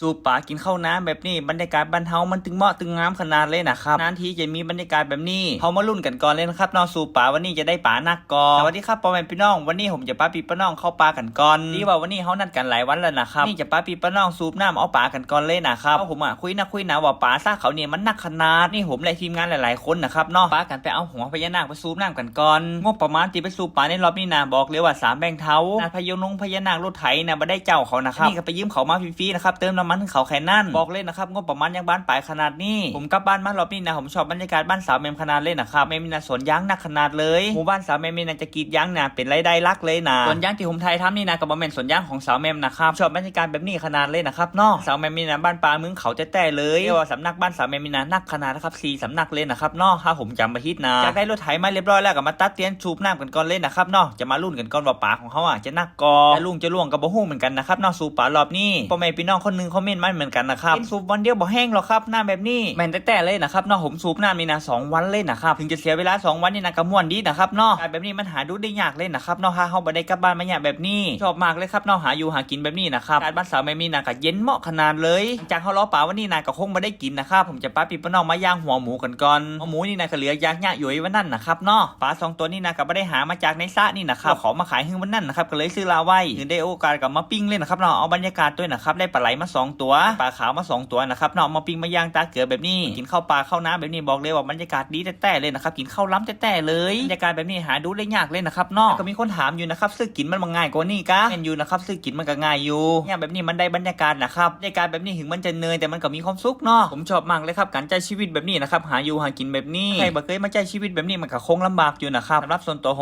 สูบป่ากินข้าวน้ำแบบนี้บรรยากาศบ้านเฮามันตึงเหมาะตึงงามขนาดเลยนะครับนานทีจะมีบรรยากาศแบบนี้เฮามาลุ้นกันก่อนเลยนะครับน้องสูบป่าวันนี้จะได้ป่านักก่อสวัสดีครับพ่อแม่พี่น้องวันนี้ผมจะป้าปีป้าน้องเข้าป่ากันก่อนที่ว่าวันนี้เฮานัดกันหลายวันแล้วนะครับนี่จะป้าปีป้าน้องสูบน้ำเอาป่ากันก่อนเลยนะครับผมคุยนะว่าป่าซ่าเขาเนี่ยมันนักขนาดนี่ผมและทีมงานหลายๆคนนะครับเนาะป้ากันไปเอาหัวพญานาคไปสูบน้ำกันก่อนงบประมาณที่ไปสูบป่าในรอบนี้นะบอกเลยว่า3 แบงค์เท้าพญานาครถไถนะบ่ได้เจ้าเขานะครับนี่ก็ไปยืมเขามาฟรีๆนะครับเติมน้ำมันเขาแค่นั้นบอกเลยนะครับงบประมาณยังบ้านปลายขนาดนี้ผมกลับบ้านมารอบนี้นะผมชอบบรรยากาศบ้านสาวแมมขนาดเลยนะครับแมมมีนาสวนยางนักขนาดเลยหมู่บ้านสาวแมมมีนาจะกรีดยางนะเป็นรายได้หลักเลยนะสวนยางที่ผมไทยทำนี่นะกับบริเวณสวนยางของสาวแมมนะครับชอบบรรยากาศแบบนี้ขนาดเลยนะครับเนาะสาวแมมมีนาบ้านปลาเมืองเขาจะแต่เลยเรียกว่าสำนักบ้านสาวแมมมีนานักขนาดนะครับ4 สำนักเลยนะครับเนาะถ้าผมจำมาฮิตนะจากได้รถไถมาเรียบร้อยแล้วก็มาตัดเตียนชูบน้ำกันก่อนเลยนะครับเนาะจะมาลุ้นกันก่อนว่าป่าของเขาจะนักกอและลุงจะล่วงกับบ่ฮู้เหมือนกันนะครับเนาะสูบป่ารอบนี้พ่อแม่พี่น้องคนนึงคอมเมนต์มาเหมือนกันนะครับสูบวันเดียวบ่แห้งหรอกครับน้ำแบบนี้แม่นแต่เลยนะครับเนาะผมสูบน้ำนี่นะ2 วันเลยนะครับถึงจะเสียเวลา2 วันนี่นะก็ม่วนดีนะครับเนาะแบบนี้มันหาดูได้ยากเลยนะครับเนาะถ้าเฮาบ่ได้กลับบ้านมาเนี่ยแบบนี้ชอบมากเลยครับเนาะหาอยู่หากินแบบนี้นะครับการบ้านสาวแม่มีนะก็เย็นเหมาะขนาดเลยจากเฮาล้อป่าวันนี้นะก็คงบ่ได้กินนะครับผมจะป้าปีป้าน้องมาย่างหัวหมูกันก่อนหัวหมูนี่นะก็เหลือยากๆอยู่ไว้วันนั้นนะครับเนาะปลา2 ตัวนี่นะก็บ่ได้หามาจากในสระนี่นะครับขอมาขายให้วันนั้นนะครับก็เลยซื้อลาไว้ถึงได้โอกาสกับมาปิ้งเลยนะครับเนาะเอาบรรยากาศด้วยนะครับได้ปลาไหลมา2 ตัวปลาขาวมา2 ตัวนะครับเนาะมาปิ้งมาย่างตาเกลือแบบนี้กินข้าวปลาข้าวน้ำแบบนี้บอกเลยว่าบรรยากาศดีแต่เลยนะครับกินข้าวล้ำแต่เลยบรรยากาศแบบนี้หาดูได้ยากเลยนะครับเนาะก็มีคนถามอยู่นะครับซื้อกินมันง่ายกว่านี้กะเห็นอยู่นะครับซื้อกินมันก็ง่ายอยู่เนี่ยแบบนี้มันได้บรรยากาศนะครับบรรยากาศแบบนี้ถึงมันจะเหนื่อยแต่มันก็มีความสุขเนาะผมชอบมากเลยครับการใช้ชีวิตแบบนี้นะครับหาอยู่หากินแบบนี้ใครบ่เคยมาใช้ชีวิตแบบนี้มันก็คงลำบากอยู่นะครับสำหรับส่วนตัวผม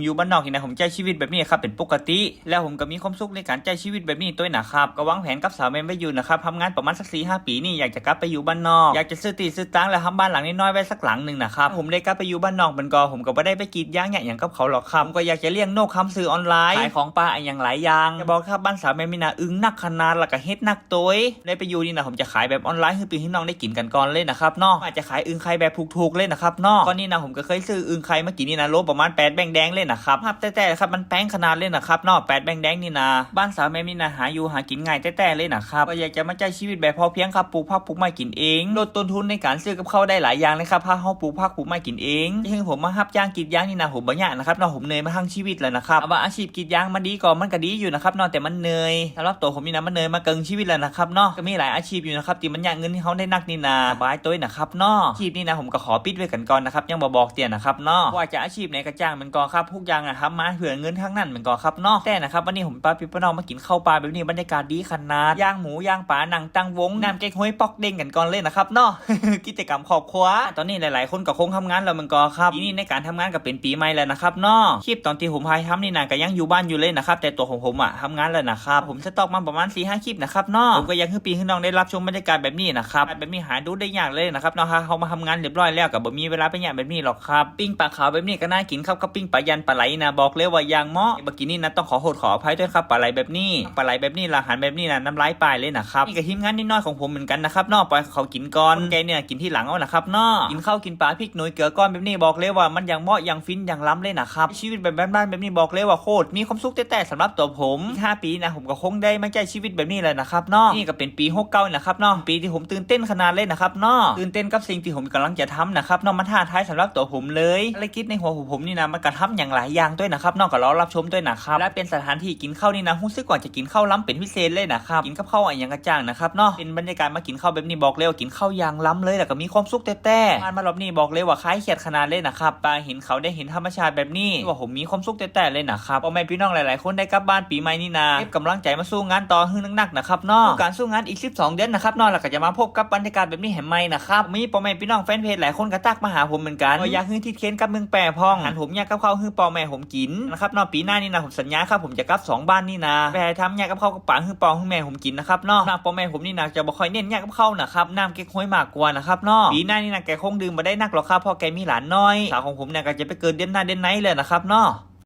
อยู่บ้านนอกนี่นะผมใช้ชีวิตแบบนี้ครับเป็นปกติแล้วผมก็มีความสุขในการใช้ชีวิตแบบนี้ตัวนะครับก็วางแผนกับสาวแม่ไว้อยู่นะครับทำงานประมาณสัก4-5 ปีนี่อยากจะกลับไปอยู่บ้านนอกอยากจะซื้อตีซื้อตังแล้วทำบ้านหลังน้อยๆไว้สักหลังหนึ่งนะครับผมได้กลับไปอยู่บ้านนอกมันก็ผมก็ไม่ได้ไปกรีดยางอย่างกับเขาหรอกครับก็อยากจะเลี้ยงนกคำซื้อออนไลน์ขายของปลาอย่างหลายอย่างจะบอกครับบ้านสาวแม่มีนาอึ้งนักขนาดแล้วก็เฮ็ดนักตัวได้ไปอยู่นี่นะผมจะขายแบบออนไลน์ให้พี่น้องได้กินกันก่อนเลยนะครับเนาะอาจจะขายอึ้งไข่แบบถูกๆเลยนะครับเนาะก็นี่นะผมก็เคยซื้ออึ้งไข่มากินนี่นะโลประมาณ8 แบงค์แดงเลยนะครับแต่ครับมันแพงขนาดเลยนะครับเนาะ8 แบงค์แดงนี่นะบ้านสาวแม่มีนาหาอยู่หากินง่ายแต่เลยนะครับก็อยากจะมาใช้ชีวิตแบบพอเพียงครับปลูกผักปลูกไม้กินเองลดต้นทุนในการซื้อกับข้าวได้หลายอย่างเลยครับถ้าเฮาปลูกผักปลูกไม้กินเองยิ่งผมมารับจ้างกรีดยางนี่นะผมบ่ยากนะครับเนาะผมเหนื่อยมาทั้งชีวิตแล้วนะครับว่าอาชีพกรีดยางมันดีก่อนมันก็ดีอยู่นะครับเนาะแต่มันเหนื่อยสำหรับตัวผมนี่นะมันเหนื่อยมาเกินชีวิตแล้วนะครับเนาะก็มีหลายอาชีพอยู่นะครับที่มันยากเงินที่เขาได้นักนี่นะสบายตัวนะครับเนาะอาชีพนี่นะผมก็ขอปิดไว้กันก่อนนะครับยังบ่บอกเตี้ยนะครับเนาะว่าจะอาชีพไหนก็จ้างมันก็ครับทุกอย่างนะครับมาเผื่อเงินทั้งนั้นมันก็ครับเนาะแต่นะครับวันนี้ผมป้าพี่ป้าน้องมากินข้าวปลาแบบนี้บรรยากาศดีขนาดย่างหมูย่างปลาหนังตั้งวงน้ำเก๊กฮวยปอกเด้งกันก่อนเลยนะครับเนาะ กิจกรรมครอบครัวตอนนี้หลายๆคนก็คงทำงานแล้วมันก็ครับทีนี้ในการทำงานก็เป็นปีใหม่แล้วนะครับเนาะคลิปตอนที่ผมพายทำนี่นะก็ยังอยู่บ้านอยู่เลยนะครับแต่ตัวของผมทำงานแล้วนะครับผมสต็อกมาประมาณ4-5 คลิปนะครับเนาะผมก็ยังให้พี่ให้น้องได้รับชมบรรยากาศแบบนี้นะครับแบบนี้หาดูได้ยากเลยนะครับเนาะเขามาทำงานเรียบร้อยแล้วก็บ่มีเวลาไปอย่างแบบนี้หรอกครับปิ้งปลาขาวแบบนี้ก็น่ากินครับกับปิ้งปลายันปลาไหลนะบอกเลยว่าอย่างเหมาะเมื่อกี้นี่นะต้องขอโทษขออภัยด้วยครับปลาไหลแบบนี้อาหารแบบนี้นะน้ำลายปลายเลยนะครับนี่ก็ทีมงานนิดน้อยของผมเหมือนกันนะครับเนาะปล่อยเขากินก่อนแกเนี่ยกินที่หลังเอานะครับเนาะกินข้าวกินปลาพริกหนุ่ยเกลือก้อนแบบนี้บอกเลยว่ามันอย่างเหมาะอย่างฟินอย่างล้ำเลยนะครับชีวิตแบบบ้านๆแบบนี้บอกเลยว่าโคตรมีความสุขแต่สำหรับตัวผม5 ปีนะผมก็คงได้มาใช้ชีวิตแบบนี้เลยนะครับเนาะนี่ก็เป็นปี69นะครับเนาะปีที่ผมตื่นเต้นขนาดเลยนะครับเนาะตื่นเต้นกับสิ่งที่ผมกำลังจะทำนะครับเนาะมันท้าทายสำหรับตัวผมเลยอะไรคิดในหัวผมนี่นะมันกระทำอย่างหลายอย่างด้วยนะครับนอกจากรอรับชมด้วยนะครับและเป็นสถานที่กินข้าวนี่นะรู้สึกก่อนจะกินข้าวล้ำเป็นพิเศษเลยนะครับกินกับข้าวอย่างกระจ่างนะครับเนาะเป็นบรรยากาศมากินข้าวแบบนี้บอกเลยว่ากินข้าวอย่างล้ำเลยแล้วก็มีความสุขแต่มารอบนี้บอกเลยว่าคล้ายเขียดขนาดเลยนะครับปลาเห็นเขาได้เห็นธรรมชาติแบบนี้ว่าผมมีความสุขแต่เลยนะครับพ่อแม่พี่น้องหลายๆคนได้กลับบ้านปีใหม่นี่นะเก็บกำลังใจมาสู้งานต่อหึ่งนักๆนะครับเนาะการสู้งานอีก12 เดือนนะครับเนาะแล้วก็จะมาพบกับบรรยากาศแบบนี้แห่งใหม่นะครับมีพ่อแม่พี่น้องแฟนเพจหลายคนก็ตักมาหาผมเหมือนกันอยากให้ที่เค้นกับเมืองแปรพองหันผมอยากกับข้าวให้พ่อแม่ผมกินนะครับเนาะปีหน้านี่นะผมสัญญาครับผมจะกลับ2 บ้านนี่นะไปทำอยากกับข้าวกับป๋าให้พ่อให้แม่ผมกินนะครับเนาะพ่อแม่ผมนี่นะจะบ่ค่อยเน้นอยากกับข้าวนะครับน้ำเก๊กฮวยมากกว่านะครับเนาะปีหน้านี่นะแกคงดื่มมาได้นักหรอกครับเพราะแกมีหลานน้อยสาวของผมเนี่ยก็จะไปเกิดเดือนหน้าเดือนไหนเลยนะครับเนาะ